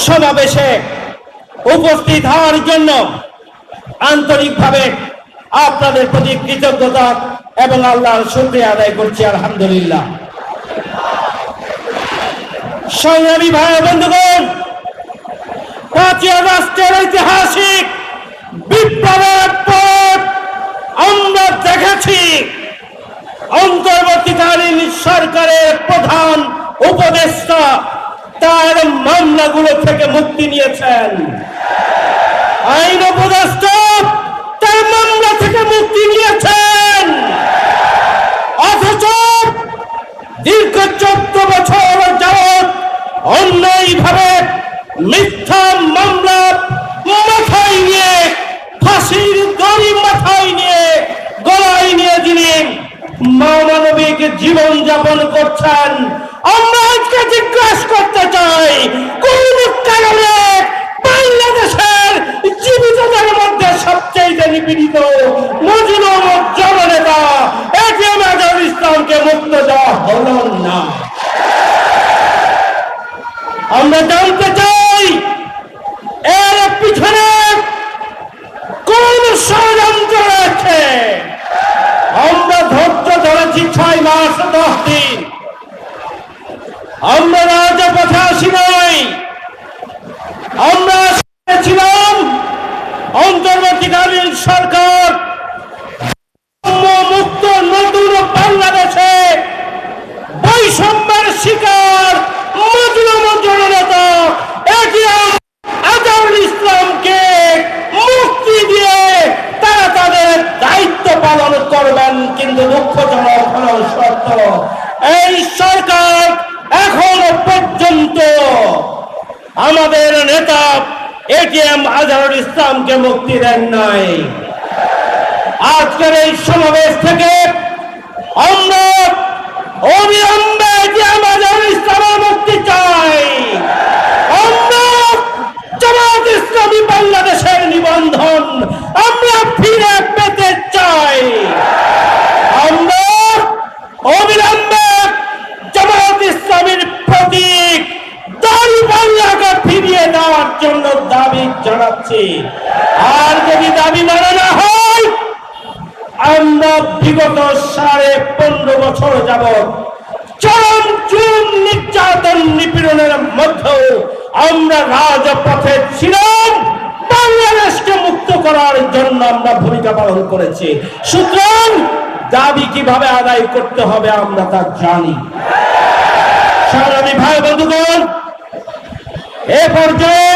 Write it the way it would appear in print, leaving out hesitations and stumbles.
সমাবেশে উপস্থিত হওয়ার জন্য আন্তরিকভাবে আপনাদের প্রতি কৃতজ্ঞতা এবং আল্লাহর শুকরিয়া আদায় করছি। আলহামদুলিল্লাহ। সংগ্রামী ভাই বন্ধুগণ, 5ই আগস্টের ঐতিহাসিক বিপ্লবের পর আমরা দেখেছি অন্তর্বর্তীকালীন সরকারের প্রধান উপদেষ্টা তার মামলাগুলো থেকে মুক্তি নিয়েছেন। আইন উপদেষ্টা তার মামলা থেকে মুক্তি নিয়েছেন, অথচ দীর্ঘ 14 বছর যাবৎ অন্যায়ভাবে মিথ্যা মামলা মাথায় নিয়ে, ফাঁসির দড়ি মাথায় নিয়ে, গলায় নিয়ে যিনি মানবিক জীবন যাপন করছেন, আমরা আজকে জিজ্ঞাসা করতে চাই কোন কারণে বাংলাদেশের জীবিতদের মধ্যে সবচেয়ে নিপীড়িত মজলুম জননেতা এটিএম আজহারুল ইসলামকে মুক্ত দেওয়া হলো না? আমরা জানতে চাই এর পিছনে কোন ষড়যন্ত্র রয়েছে। আমরা ধৈর্য ধরেছি 6 মাস 10 দিন, আমরা রাজপথে আসি নাই। আমরা ছিলাম অন্তর্বর্তীকালীন সরকার মুক্ত নতুন বাংলাদেশে বৈষম্যের শিকার মজলুম জননেতা এটিএম আজহারুল ইসলামকে মুক্তি দিয়ে তারা তাদের দায়িত্ব পালন করবেন। কিন্তু দুঃখজনক হলো সত্য, এই সরকার এখনো পর্যন্ত আমাদের নেতা এটিএম আজহারুল ইসলামকে মুক্তি দেন নাই। আজকের এই সমাবেশ থেকে আমরা অবিলম্বে এটিএম আজহারুল ইসলামের মুক্তি চাই। আমরা জামায়াত ইসলামী বাংলাদেশের নিবন্ধন আমরা ফিরে পেতে চাই। আমরা অবিলম্বে জামায়াত ইসলামীর প্রতীক দাড়িপাল্লাকে ফিরিয়ে দেওয়ার জন্য দাবি জানাচ্ছি। আর যদি দাবি মানা না হয়, আমরা বিগত 15.5 বছর যাবৎ চরম জুলুম নির্যাতন নিপীড়নের মধ্যেও আমরা রাজপথে ছিলাম, বাংলাদেশকে মুক্ত করার জন্য আমরা ভূমিকা পালন করেছি। সুতরাং দাবি কিভাবে আদায় করতে হবে আমরা তা জানি। সংগ্রামী ভাই বন্ধুগণ, এ পর্যায়ে